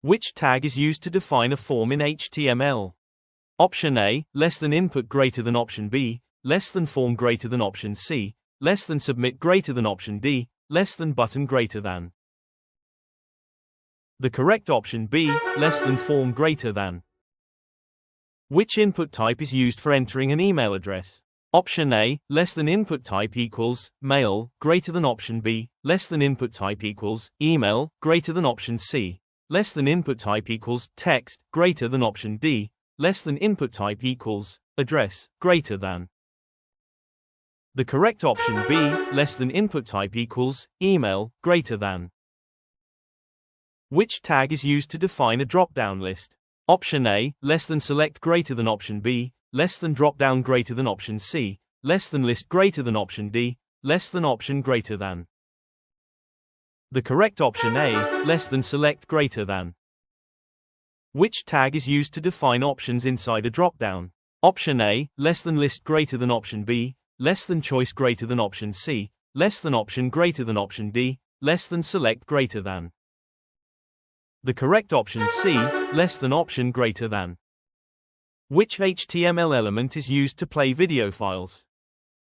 Which tag is used to define a form in HTML? Option A, less than input greater than option B, less than form greater than option C, less than submit greater than option D, less than button greater than. The correct option B, less than form greater than. Which input type is used for entering an email address? Option A, less than input type equals mail, greater than option B, less than input type equals email, greater than option C, less than input type equals text, greater than option D, less than input type equals address, greater than. The correct option B, less than input type equals email, greater than. Which tag is used to define a drop-down list? Option A, less than select greater than option B, less than drop-down greater than option C, less than list greater than option D, less than option greater than. The correct option A, less than select greater than. Which tag is used to define options inside a drop-down? Option A, less than list greater than option B, less than choice greater than option C, less than option greater than option D, less than select greater than. The correct option C, less than option greater than. Which HTML element is used to play video files?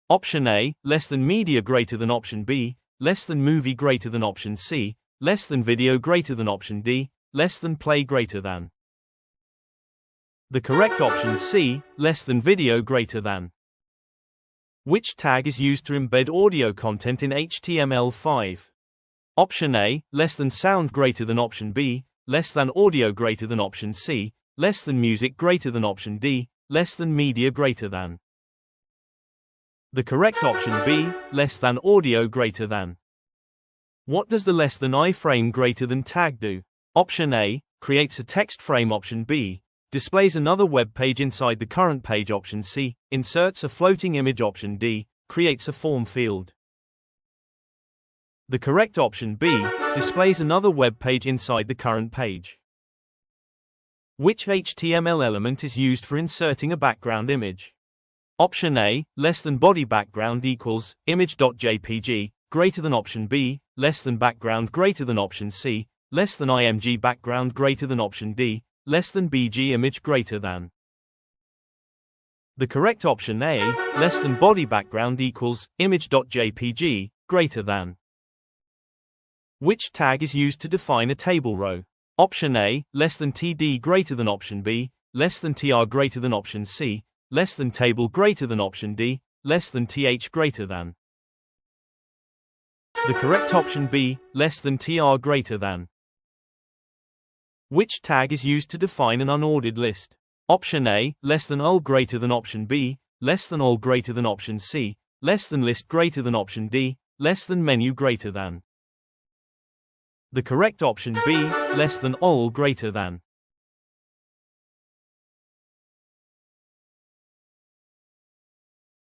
Option A, less than media greater than option B, less than movie greater than option C, less than video greater than option D, less than play greater than. The correct option C, less than video greater than. Which tag is used to embed audio content in HTML5? Option A, less than sound greater than option B, less than audio greater than option C, less than music greater than option D, less than media greater than. The correct option B, less than audio greater than. What does the less than iframe greater than tag do? Option A, creates a text frame. Option B, displays another web page inside the current page. Option C, inserts a floating image. Option D, creates a form field. The correct option B, displays another web page inside the current page. Which HTML element is used for inserting a background image? Option A, less than body background equals image.jpg, greater than option B, less than background greater than option C, less than img background greater than option D, less than bg image greater than. The correct option A, less than body background equals image.jpg, greater than. Which tag is used to define a table row? Option A, less than td greater than option B, less than tr greater than option C, less than table greater than option D, less than th greater than. The correct option B, less than tr greater than. Which tag is used to define an unordered list? Option A, less than ul greater than option B, less than ul greater than option C, less than list greater than option D, less than menu greater than. The correct option B, less than ul greater than.